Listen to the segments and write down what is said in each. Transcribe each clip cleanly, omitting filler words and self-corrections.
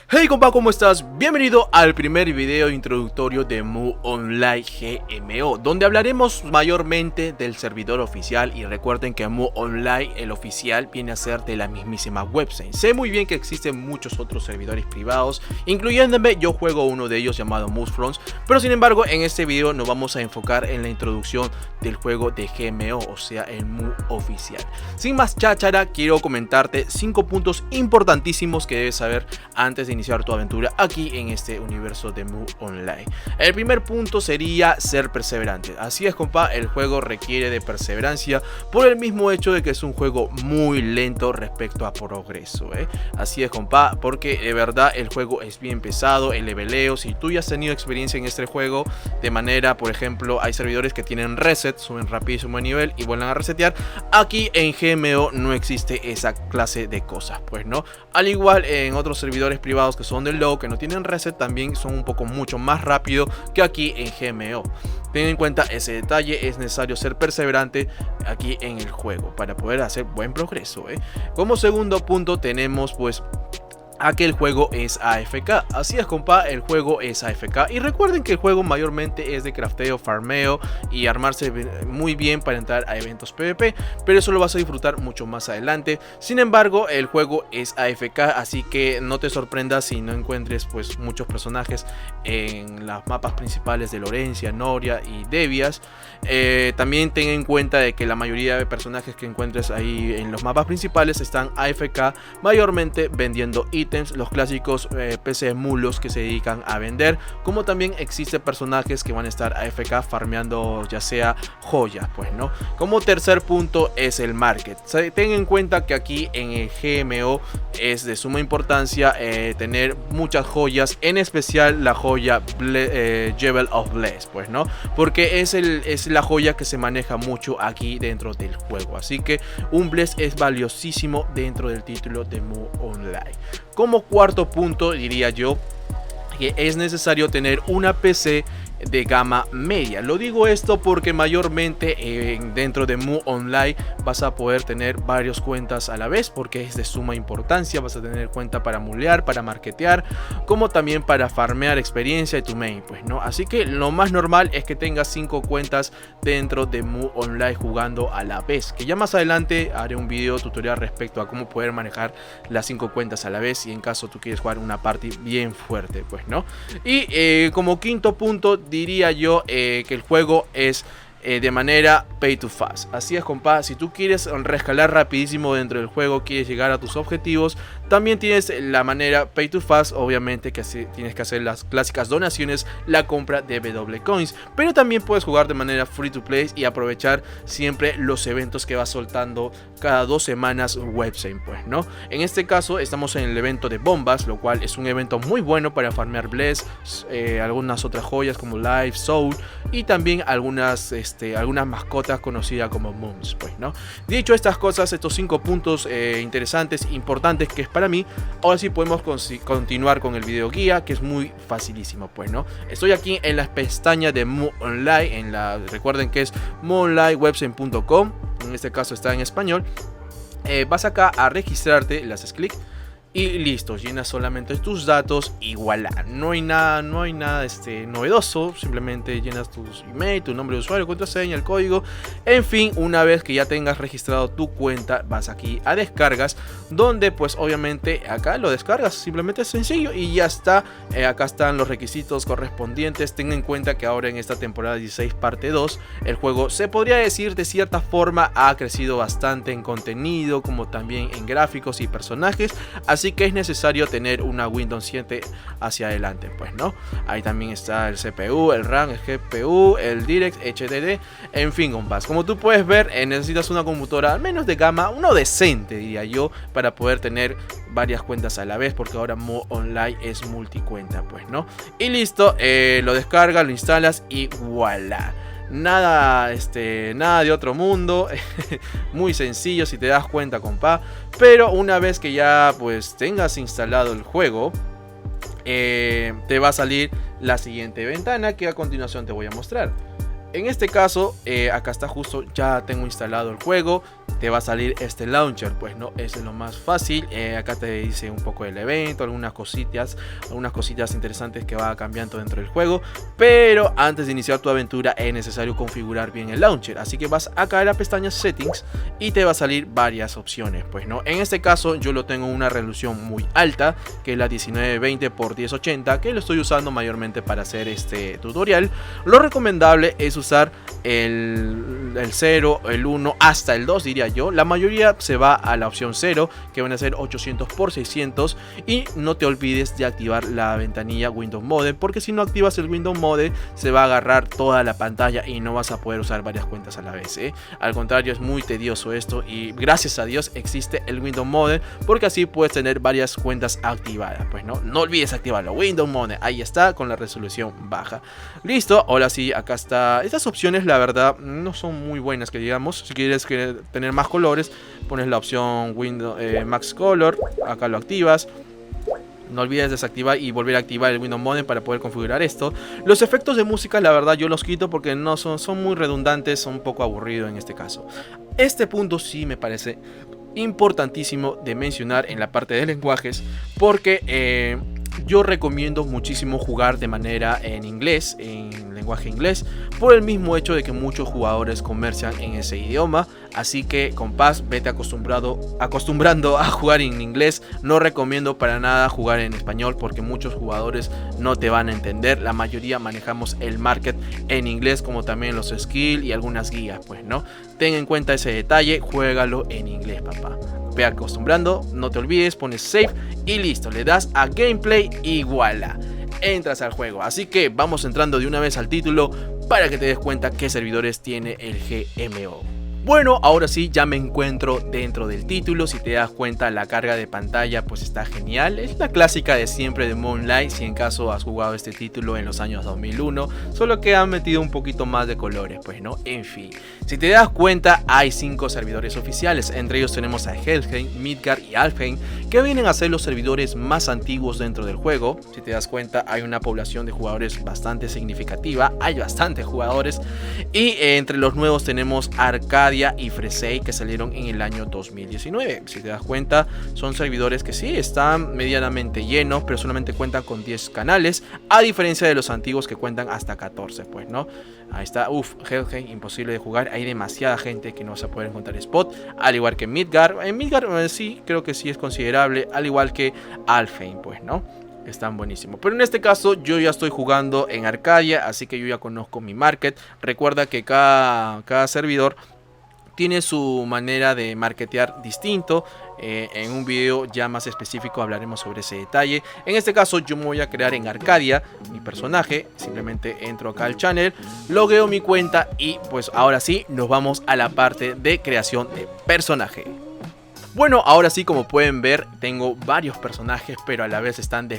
Hey compa, ¿cómo estás? Bienvenido al primer video introductorio de Mu Online GMO, donde hablaremos mayormente del servidor oficial. Y recuerden que Mu Online, el oficial, viene a ser de la mismísima website. Sé muy bien que existen muchos otros servidores privados, incluyéndome. Yo juego uno de ellos llamado Musefronts, pero sin embargo en este video nos vamos a enfocar en la introducción del juego de GMO, o sea el Mu oficial. Sin más cháchara, quiero comentarte 5 puntos importantísimos que debes saber antes de iniciar tu aventura aquí en este universo de Mu Online. El primer punto sería ser perseverante. Así es compa, el juego requiere de perseverancia por el mismo hecho de que es un juego muy lento respecto a progreso, Así es compa, porque de verdad el juego es bien pesado, el leveleo. Si tú ya has tenido experiencia en este juego, de manera, por ejemplo, hay servidores que tienen reset, suben rapidísimo de nivel y vuelven a resetear. Aquí en GMO no existe esa clase de cosas, pues no. Al igual en otros servidores privados que son del low, que no tienen reset, también son un poco mucho más rápido que aquí en GMO. Ten en cuenta ese detalle, es necesario ser perseverante aquí en el juego para poder hacer buen progreso, Como segundo punto tenemos pues a que el juego es AFK. Así es compa, el juego es AFK. Y recuerden que el juego mayormente es de crafteo, farmeo y armarse muy bien para entrar a eventos PvP, pero eso lo vas a disfrutar mucho más adelante. Sin embargo, el juego es AFK, así que no te sorprendas si no encuentres pues muchos personajes en los mapas principales de Lorencia, Noria y Devias. También ten en cuenta de que la mayoría de personajes que encuentres ahí en los mapas principales están AFK, mayormente vendiendo ítems, los clásicos PC mulos que se dedican a vender, como también existen personajes que van a estar AFK farmeando ya sea joyas, pues no. Como tercer punto es el market. Ten en cuenta que aquí en el GMO es de suma importancia tener muchas joyas, en especial la joya Jewel of Bless, pues no, porque es la joya que se maneja mucho aquí dentro del juego. Así que un Bless es valiosísimo dentro del título de Mu Online. Como cuarto punto diría yo que es necesario tener una PC de gama media. Lo digo esto porque mayormente dentro de Mu Online vas a poder tener varias cuentas a la vez, porque es de suma importancia. Vas a tener cuenta para mulear, para marketear, como también para farmear experiencia y tu main, pues no. Así que lo más normal es que tengas 5 cuentas dentro de Mu Online jugando a la vez, que ya más adelante haré un video tutorial respecto a cómo poder manejar las 5 cuentas a la vez, y en caso tú quieres jugar una party bien fuerte, pues no. Y como quinto punto diría yo que el juego es de manera pay to fast. Así es compa, si tú quieres rescalar rapidísimo dentro del juego, quieres llegar a tus objetivos, también tienes la manera pay to fast. Obviamente que tienes que hacer las clásicas donaciones, la compra de W Coins, pero también puedes jugar de manera free to play y aprovechar siempre los eventos que va soltando cada 2 semanas website, pues no. En este caso estamos en el evento de bombas, lo cual es un evento muy bueno para farmear Bless, algunas otras joyas como Life, Soul y también algunas mascotas conocidas como Moons, pues no. Dicho estas cosas, estos 5 puntos interesantes, importantes, que es para mí, ahora sí podemos continuar con el video guía, que es muy facilísimo, pues no. Estoy aquí en las pestañas de Mu Online, recuerden que es muonlinewebsite.com, en este caso está en español. Vas acá a registrarte, le haces clic y listo, llenas solamente tus datos y voilà, no hay nada novedoso. Simplemente llenas tu email, tu nombre de usuario, contraseña, el código, en fin. Una vez que ya tengas registrado tu cuenta, vas aquí a descargas, donde pues obviamente acá lo descargas, simplemente es sencillo y ya está. Acá están los requisitos correspondientes. Ten en cuenta que ahora en esta temporada 16 parte 2, el juego se podría decir de cierta forma ha crecido bastante en contenido, como también en gráficos y personajes, así que es necesario tener una Windows 7 hacia adelante, pues no. Ahí también está el CPU, el RAM, el GPU, el DirectX, HDD, en fin, compas. Como tú puedes ver, necesitas una computadora al menos de gama, uno decente diría yo, para poder tener varias cuentas a la vez, porque ahora Mu Online es multicuenta, pues no. Y listo, lo descargas, lo instalas y voilà. Nada de otro mundo. Muy sencillo si te das cuenta, compa. Pero una vez que ya pues tengas instalado el juego, te va a salir la siguiente ventana, que a continuación te voy a mostrar. En este caso, acá está justo, ya tengo instalado el juego. te va a salir este launcher, pues no, es lo más fácil. Acá te dice un poco del evento, algunas cositas interesantes que va cambiando dentro del juego, pero antes de iniciar tu aventura es necesario configurar bien el launcher, así que vas acá a la pestaña settings y te va a salir varias opciones, pues no. En este caso yo lo tengo en una resolución muy alta, que es la 1920 x 1080, que lo estoy usando mayormente para hacer este tutorial. Lo recomendable es usar el 0, el 1 hasta el 2, diría yo. La mayoría se va a la opción 0, que van a ser 800 x 600, y no te olvides de activar la ventanilla Windows Mode, porque si no activas el Windows Mode se va a agarrar toda la pantalla y no vas a poder usar varias cuentas a la vez, ¿eh? Al contrario, es muy tedioso esto, y gracias a Dios existe el Windows Mode, porque así puedes tener varias cuentas activadas, pues no olvides activarlo. Windows Mode, ahí está, con la resolución baja. Listo, ahora sí, acá está. Estas opciones la verdad no son muy buenas, que digamos. Si quieres tener más colores, pones la opción Windows Max Color, acá lo activas. No olvides desactivar y volver a activar el Windows Mode para poder configurar esto. Los efectos de música la verdad yo los quito porque no son muy redundantes, son un poco aburridos en este caso. Este punto sí me parece importantísimo de mencionar en la parte de lenguajes, porque yo recomiendo muchísimo jugar de manera en inglés, en lenguaje inglés, por el mismo hecho de que muchos jugadores comercian en ese idioma. Así que compás, vete acostumbrando a jugar en inglés. No recomiendo para nada jugar en español porque muchos jugadores no te van a entender. La mayoría manejamos el market en inglés, como también los skills y algunas guías, pues no. Ten en cuenta ese detalle, juégalo en inglés, papá. Ve acostumbrando, no te olvides, pones save y listo, le das a gameplay y voilà, entras al juego. Así que vamos entrando de una vez al título para que te des cuenta qué servidores tiene el GMO. Bueno, ahora sí, ya me encuentro dentro del título. Si te das cuenta, la carga de pantalla pues está genial. Es la clásica de siempre de Mu Online, si en caso has jugado este título en los años 2001, solo que han metido un poquito más de colores, pues no, en fin. Si te das cuenta, hay 5 servidores oficiales. Entre ellos tenemos a Helheim, Midgard y Alfheim, que vienen a ser los servidores más antiguos dentro del juego. Si te das cuenta, hay una población de jugadores bastante significativa, hay bastantes jugadores. Y entre los nuevos tenemos Arcadia y Freesay, que salieron en el año 2019. Si te das cuenta, son servidores que sí están medianamente llenos, pero solamente cuentan con 10 canales, a diferencia de los antiguos que cuentan hasta 14, pues no. Ahí está, Helheim, imposible de jugar, hay demasiada gente que no vas a poder encontrar spot, al igual que Midgard. En Midgard sí, creo que sí es considerable, al igual que Alfheim, pues no. Están buenísimos. Pero en este caso yo ya estoy jugando en Arcadia, así que yo ya conozco mi market. Recuerda que cada servidor tiene su manera de marketear distinto. En un video ya más específico hablaremos sobre ese detalle. En este caso yo me voy a crear en Arcadia mi personaje. Simplemente entro acá al channel, logueo mi cuenta y pues ahora sí nos vamos a la parte de creación de personaje. Bueno, ahora sí, como pueden ver, tengo varios personajes, pero a la vez están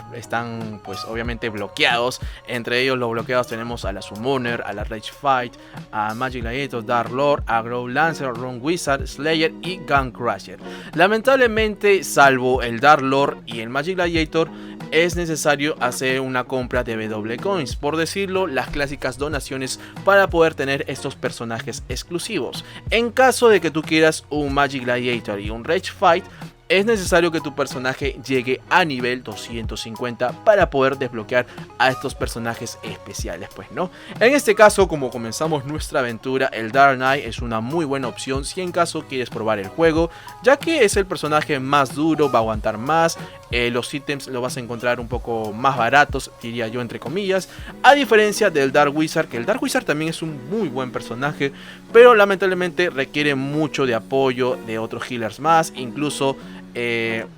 pues obviamente bloqueados. Entre ellos los bloqueados tenemos a la Summoner, a la Rage Fight, a Magic Gladiator, Dark Lord, a Grow Lancer, Rune Wizard, Slayer y Gun Crusher. Lamentablemente, salvo el Dark Lord y el Magic Gladiator, es necesario hacer una compra de BW Coins, por decirlo, las clásicas donaciones para poder tener estos personajes exclusivos. En caso de que tú quieras un Magic Gladiator y un Rage Fight, es necesario que tu personaje llegue a nivel 250 para poder desbloquear a estos personajes especiales, pues no. En este caso, como comenzamos nuestra aventura, el Dark Knight es una muy buena opción si en caso quieres probar el juego, ya que es el personaje más duro, va a aguantar más. Los ítems los vas a encontrar un poco más baratos, diría yo, entre comillas, a diferencia del Dark Wizard, que el Dark Wizard también es un muy buen personaje, pero lamentablemente requiere mucho de apoyo de otros healers más. Incluso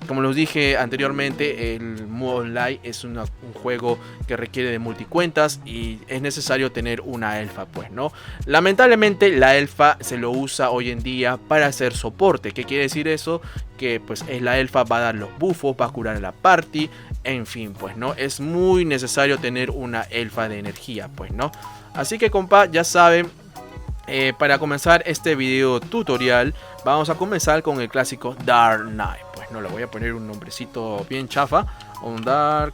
como los dije anteriormente, el Mu Online es un juego que requiere de multicuentas y es necesario tener una elfa, pues no. Lamentablemente la elfa se lo usa hoy en día para hacer soporte. ¿Qué quiere decir eso? Que pues la elfa va a dar los buffos, va a curar a la party, en fin, pues no, es muy necesario tener una elfa de energía, pues no. Así que compa, ya saben, para comenzar este video tutorial vamos a comenzar con el clásico Dark Knight. Pues no, le voy a poner un nombrecito bien chafa, un Dark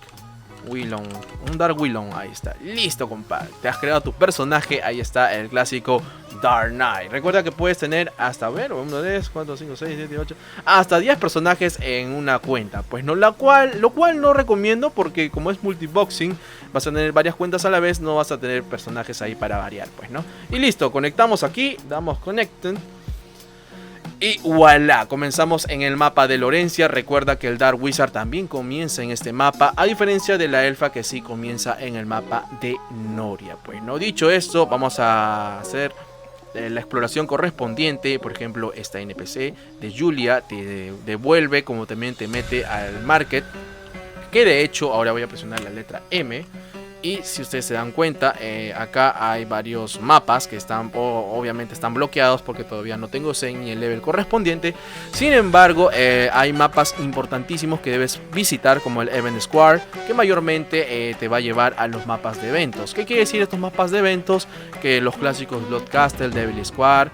Willon, ahí está, listo compa, te has creado tu personaje, ahí está el clásico Dark Knight. Recuerda que puedes tener hasta, 1, 2, 4, 5, 6, 7, 8, hasta 10 personajes en una cuenta. Pues no, lo cual no recomiendo, porque como es multiboxing, vas a tener varias cuentas a la vez, no vas a tener personajes ahí para variar, pues, ¿no? Y listo, conectamos aquí, damos connecten. Y voilà, comenzamos en el mapa de Lorencia. Recuerda que el Dark Wizard también comienza en este mapa, a diferencia de la elfa que sí comienza en el mapa de Noria. Pues no, dicho esto, vamos a hacer la exploración correspondiente. Por ejemplo, esta NPC de Julia te devuelve, como también te mete al market, que de hecho ahora voy a presionar la letra M. Y si ustedes se dan cuenta, acá hay varios mapas que están, obviamente están bloqueados porque todavía no tengo Zen ni el level correspondiente. Sin embargo, hay mapas importantísimos que debes visitar, como el Event Square, que mayormente te va a llevar a los mapas de eventos. ¿Qué quiere decir estos mapas de eventos? Que los clásicos Blood Castle, Devil Square,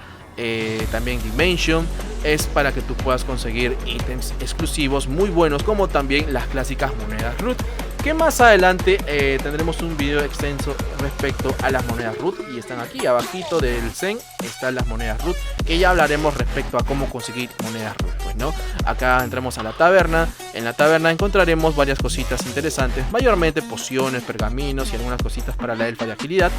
también Dimension, es para que tú puedas conseguir ítems exclusivos muy buenos, como también las clásicas monedas root, que más adelante tendremos un video extenso respecto a las monedas root, y están aquí abajito del Zen, están las monedas root, que ya hablaremos respecto a cómo conseguir monedas root, pues, ¿no? Acá entramos a la taberna. En la taberna encontraremos varias cositas interesantes, mayormente pociones, pergaminos y algunas cositas para la elfa de agilidad.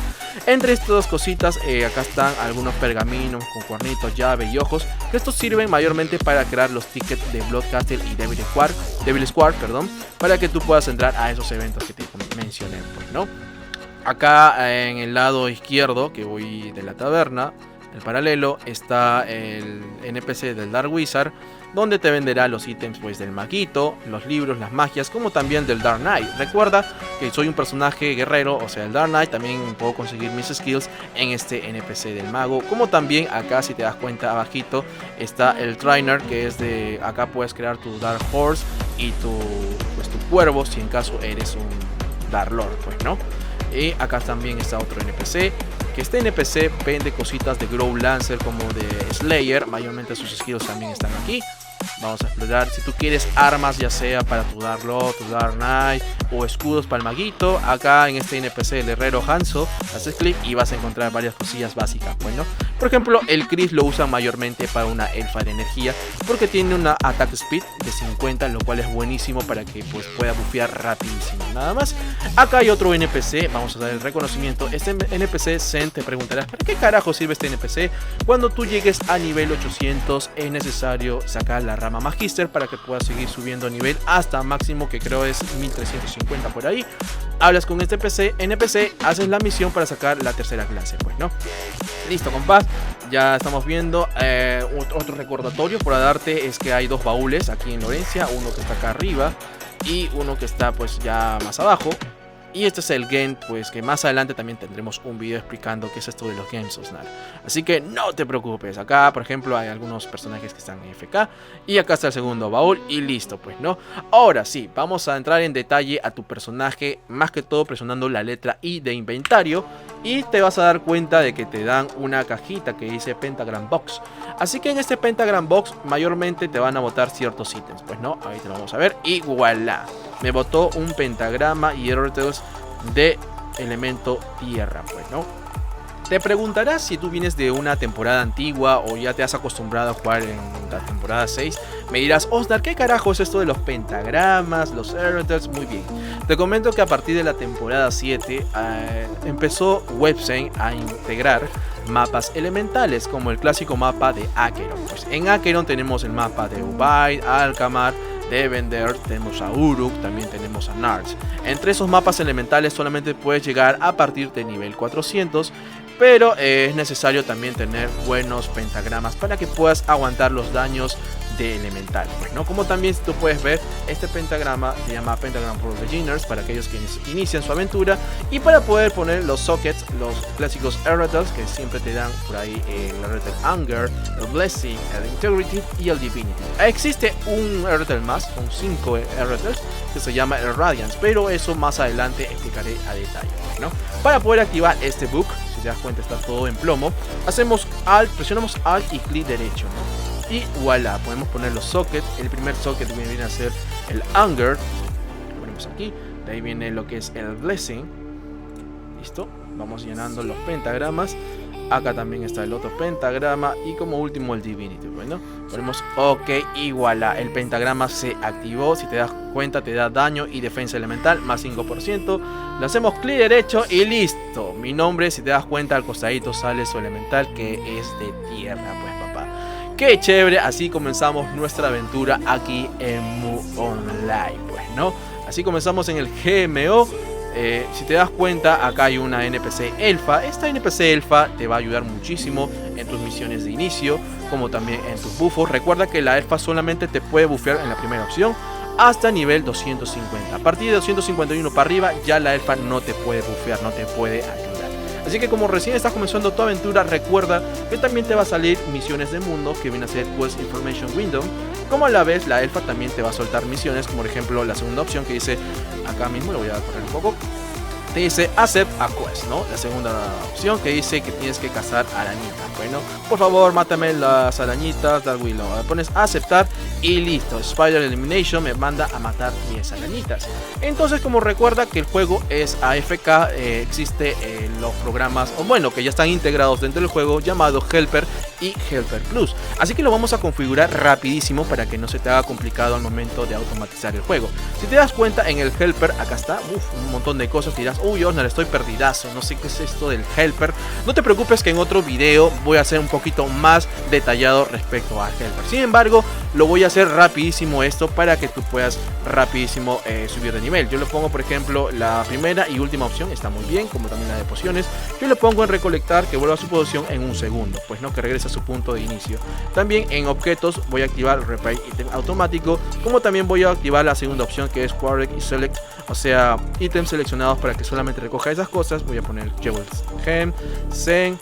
Entre estas dos cositas, acá están algunos pergaminos con cuernitos, llave y ojos, que estos sirven mayormente para crear los tickets de Blood Castle y Devil Square, para que tú puedas entrar a esos eventos que te mencioné, pues, ¿no? Acá en el lado izquierdo, que voy de la taberna, el paralelo, está el NPC del Dark Wizard, donde te venderá los ítems, pues, del maguito, los libros, las magias, como también del Dark Knight. Recuerda que soy un personaje guerrero, o sea, el Dark Knight, también puedo conseguir mis skills en este NPC del mago. Como también acá, si te das cuenta, abajito está el Trainer, que es de, acá puedes crear tu Dark Horse y tu cuervo, si en caso eres un Dark Lord, pues, ¿no? Y acá también está otro NPC, que este NPC vende cositas de Grow Lancer como de Slayer, mayormente sus skills también están aquí. Vamos a explorar. Si tú quieres armas, ya sea para tu Dark Lord, tu Dark Knight, o escudos para el maguito, acá en este NPC, el herrero Hanzo, haces clic y vas a encontrar varias cosillas básicas. Bueno, por ejemplo, el Chris lo usan mayormente para una elfa de energía, porque tiene una attack speed de 50, lo cual es buenísimo para que, pues, pueda bufear rapidísimo. Nada más. Acá hay otro NPC, vamos a dar el reconocimiento. Este NPC Zen, te preguntarás, ¿para qué carajo sirve este NPC? Cuando tú llegues a nivel 800 es necesario sacar la rama Magister para que puedas seguir subiendo nivel hasta máximo, que creo es 1350 por ahí. Hablas con este NPC, haces la misión para sacar la tercera clase, pues, ¿no? Listo, compás. Ya estamos viendo otro recordatorio por darte, es que hay dos baúles aquí en Lorencia, uno que está acá arriba y uno que está, pues, ya más abajo. Y este es el game, pues, que más adelante también tendremos un video explicando qué es esto de los Games of Snap. Así que no te preocupes. Acá, por ejemplo, hay algunos personajes que están en FK. Y acá está el segundo baúl y listo, pues, ¿no? Ahora sí, vamos a entrar en detalle a tu personaje, más que todo presionando la letra I de inventario. Y te vas a dar cuenta de que te dan una cajita que dice Pentagram Box. Así que en este Pentagram Box mayormente te van a botar ciertos ítems, pues, ¿no? Ahí te lo vamos a ver y voilà. Me botó un pentagrama y Errors de elemento tierra, pues, ¿no? Te preguntarás si tú vienes de una temporada antigua o ya te has acostumbrado a jugar en la temporada 6. Me dirás, Osnar, ¿qué carajo es esto de los pentagramas, los Errors? Muy bien. Te comento que a partir de la temporada 7 empezó Webzen a integrar mapas elementales, como el clásico mapa de Acheron. Pues en Acheron tenemos el mapa de Ubaid, Alkamar, Devender, tenemos a Uruk, también tenemos a Nards. Entre esos mapas elementales solamente puedes llegar a partir de nivel 400, pero es necesario también tener buenos pentagramas para que puedas aguantar los daños de elemental, pues, ¿no? Como también tú puedes ver, este pentagrama se llama Pentagram for Beginners, para aquellos que inician su aventura, y para poder poner los sockets, los clásicos Erratals, que siempre te dan por ahí el Erratal Anger, el Blessing, el Integrity y el Divinity. Existe un Erratal más, con 5 Erratals, que se llama el Radiance, pero eso más adelante explicaré a detalle, ¿no? Para poder activar este book, si te das cuenta está todo en plomo, hacemos Alt, presionamos Alt y clic derecho, ¿no? Y voilà, podemos poner los sockets. El primer socket viene a ser el Anger, lo ponemos aquí. De ahí viene lo que es el Blessing. Listo, vamos llenando los pentagramas. Acá también está el otro pentagrama. Y como último el Divinity. Bueno, ponemos OK y voilà. El pentagrama se activó. Si te das cuenta, te da daño y defensa elemental más 5%. Le hacemos clic derecho y listo. Mi nombre, si te das cuenta, al costadito sale su elemental, que es de tierra, pues papá. Qué chévere. Así comenzamos nuestra aventura aquí en Mu Online, pues, ¿no? Así comenzamos en el GMO. Si te das cuenta, acá hay una NPC elfa. Esta NPC elfa te va a ayudar muchísimo en tus misiones de inicio, como también en tus buffos. Recuerda que la elfa solamente te puede bufear en la primera opción hasta nivel 250. A partir de 251 para arriba ya la elfa no te puede bufear, no te puede ayudar. Así que como recién estás comenzando tu aventura, recuerda que también te va a salir misiones de mundo, que viene a ser Quest Information Window. Como a la vez la elfa también te va a soltar misiones, como por ejemplo la segunda opción que dice, acá mismo lo voy a correr un poco, te dice Accept a Quest, ¿no? La segunda opción que dice que tienes que cazar arañitas. Bueno, por favor, mátame las arañitas, Dark Willow. Pones aceptar y listo. Spider Elimination me manda a matar 10 arañitas. Entonces, como recuerda que el juego es AFK, existe los programas, o bueno, que ya están integrados dentro del juego, llamado Helper y Helper Plus. Así que lo vamos a configurar rapidísimo para que no se te haga complicado al momento de automatizar el juego. Si te das cuenta, en el Helper, acá está, un montón de cosas. Dirás, uy, Osnar, estoy perdidazo, no sé qué es esto del Helper. No te preocupes, que en otro video voy a hacer un poquito más detallado respecto al Helper. Sin embargo, lo voy a hacer rapidísimo esto para que tú puedas rapidísimo subir de nivel. Yo le pongo, por ejemplo, la primera y última opción, está muy bien, como también la de pociones. Yo le pongo en recolectar, que vuelva a su posición en un segundo, pues no, que regrese a su punto de inicio. También en objetos voy a activar Repair Item automático, como también voy a activar la segunda opción, que es Quarry y Select, o sea, ítems seleccionados para que solamente recoja esas cosas. Voy a poner Jewels, Gem, Zen,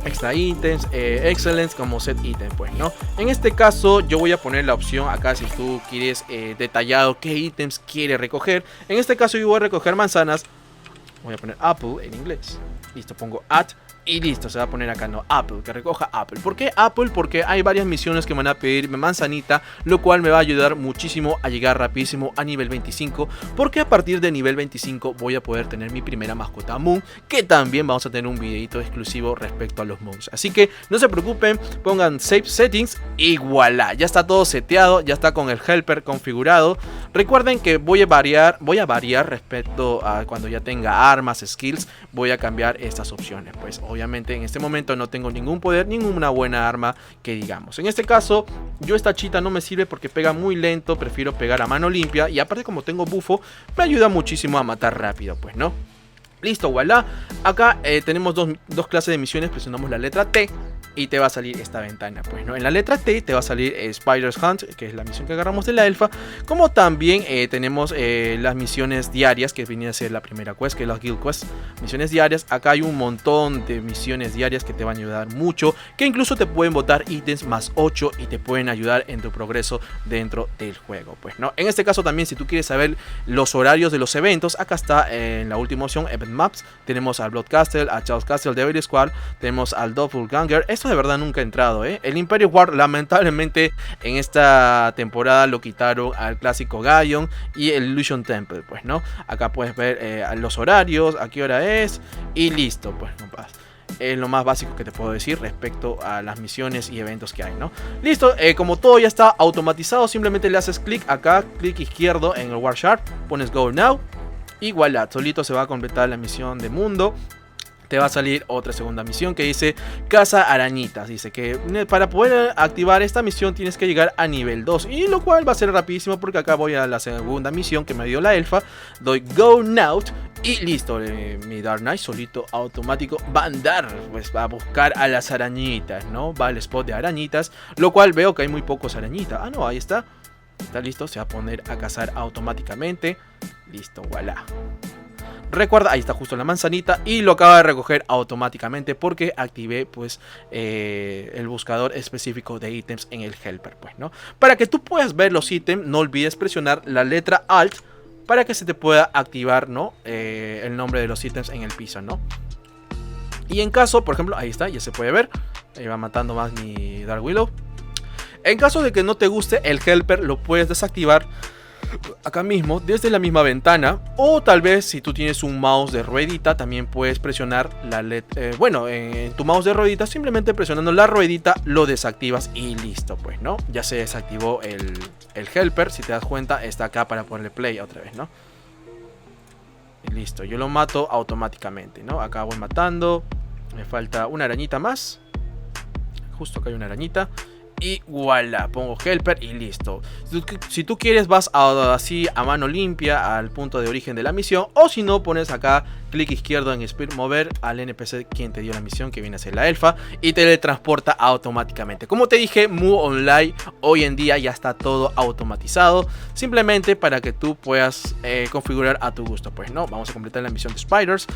Extra Items, Excellence como Set Item, pues, ¿no? En este caso yo voy a poner la opción acá si tú quieres detallado qué ítems quiere recoger. En este caso yo voy a recoger manzanas. Voy a poner Apple en inglés. Listo, pongo at y listo, se va a poner acá, no, Apple, que recoja Apple. ¿Por qué Apple? Porque hay varias misiones que me van a pedir manzanita, lo cual me va a ayudar muchísimo a llegar rapidísimo a nivel 25, porque a partir de nivel 25 voy a poder tener mi primera mascota Moon, que también vamos a tener un videito exclusivo respecto a los Moons. Así que no se preocupen, pongan Save Settings y voilà, ya está todo seteado, ya está con el Helper configurado. Recuerden que voy a variar respecto a cuando ya tenga armas, skills, voy a cambiar estas opciones, pues obviamente en este momento no tengo ningún poder, ninguna buena arma que digamos. En este caso, yo esta chita no me sirve porque pega muy lento, prefiero pegar a mano limpia. Y aparte, como tengo bufo, me ayuda muchísimo a matar rápido, pues, ¿no? Listo, voilà. Acá tenemos dos clases de misiones. Presionamos la letra T y te va a salir esta ventana, pues, ¿no? En la letra T te va a salir Spider's Hunt, que es la misión que agarramos de la elfa. Como también tenemos las misiones diarias, que viene a ser la primera quest, que es las Guild Quest. Misiones diarias. Acá hay un montón de misiones diarias que te van a ayudar mucho, que incluso te pueden botar ítems más 8 y te pueden ayudar en tu progreso dentro del juego, pues, ¿no? En este caso también, si tú quieres saber los horarios de los eventos, acá está en la última opción, Event Maps. Tenemos al Blood Castle, a Chaos Castle, Devil Squad, tenemos al Doppelganger. Esto de verdad nunca he entrado, ¿eh? El Imperio War, lamentablemente en esta temporada lo quitaron al clásico Gaion y el Illusion Temple, pues, ¿no? Acá puedes ver los horarios, a qué hora es y listo, pues, no pasa. Es lo más básico que te puedo decir respecto a las misiones y eventos que hay, ¿no? Listo, como todo ya está automatizado, simplemente le haces clic acá, clic izquierdo en el War Chart, pones Go Now y voilà, solito se va a completar la misión de mundo. Te va a salir otra segunda misión que dice Caza Arañitas. Dice que para poder activar esta misión tienes que llegar a nivel 2. Y lo cual va a ser rapidísimo porque acá voy a la segunda misión que me dio la elfa. Doy Go Now y listo. Mi Dark Knight solito automático va a andar, pues va a buscar a las arañitas, ¿no? Va al spot de arañitas. Lo cual veo que hay muy pocos arañitas. Ah, no, ahí está. Está listo, se va a poner a cazar automáticamente. Listo, voilà. Recuerda, ahí está justo la manzanita y lo acaba de recoger automáticamente porque activé, pues, el buscador específico de ítems en el Helper, pues, ¿no? Para que tú puedas ver los ítems, no olvides presionar la letra Alt para que se te pueda activar, ¿no? El nombre de los ítems en el piso, ¿no? Y en caso, por ejemplo, ahí está, ya se puede ver. Ahí va matando más mi Dark Willow. En caso de que no te guste el Helper, lo puedes desactivar acá mismo, desde la misma ventana, o tal vez si tú tienes un mouse de ruedita, también puedes presionar la en tu mouse de ruedita, simplemente presionando la ruedita lo desactivas y listo, pues, ¿no? Ya se desactivó el helper, si te das cuenta, está acá para ponerle play otra vez, ¿no? Y listo, yo lo mato automáticamente, ¿no? Acá voy matando, me falta una arañita más, justo acá hay una arañita. Y voilà, pongo helper y listo. Si tú quieres vas así a mano limpia al punto de origen de la misión. O si no, pones acá clic izquierdo en Speed Mover al NPC quien te dio la misión, que viene a ser la elfa, y te teletransporta automáticamente. Como te dije, Mu Online hoy en día ya está todo automatizado, simplemente para que tú puedas configurar a tu gusto. Pues no, vamos a completar la misión de Spiders,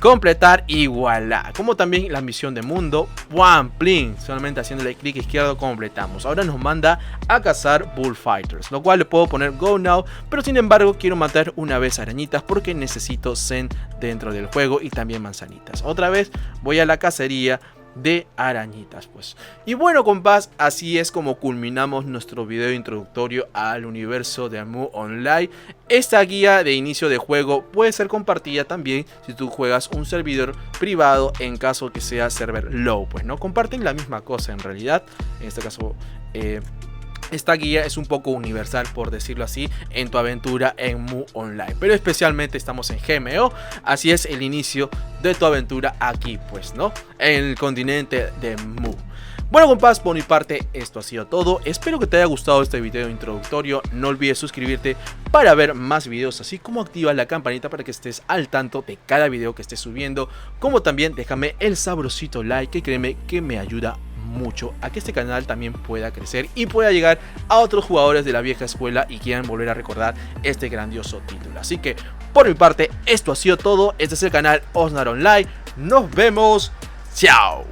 completar y voilà. Como también la misión de mundo, one plin, solamente haciéndole clic izquierdo completamos. Ahora nos manda a cazar Bullfighters, lo cual le puedo poner Go Now, pero sin embargo quiero matar una vez arañitas porque necesito Zen dentro del juego y también manzanitas. Otra vez voy a la cacería de arañitas, pues. Y bueno, compás, así es como culminamos nuestro video introductorio al universo de Mu Online. Esta guía de inicio de juego puede ser compartida también si tú juegas un servidor privado, en caso que sea server low, pues no comparten la misma cosa en realidad. En este caso esta guía es un poco universal, por decirlo así, en tu aventura en Mu Online. Pero especialmente estamos en GMO, así es el inicio de tu aventura aquí, pues, ¿no? En el continente de Mu. Bueno, compás, por mi parte esto ha sido todo. Espero que te haya gustado este video introductorio. No olvides suscribirte para ver más videos, así como activa la campanita para que estés al tanto de cada video que esté subiendo. Como también déjame el sabrosito like, que créeme que me ayuda mucho a que este canal también pueda crecer y pueda llegar a otros jugadores de la vieja escuela y quieran volver a recordar este grandioso título. Así que por mi parte esto ha sido todo. Este es el canal Osnar Online. Nos vemos. Chao.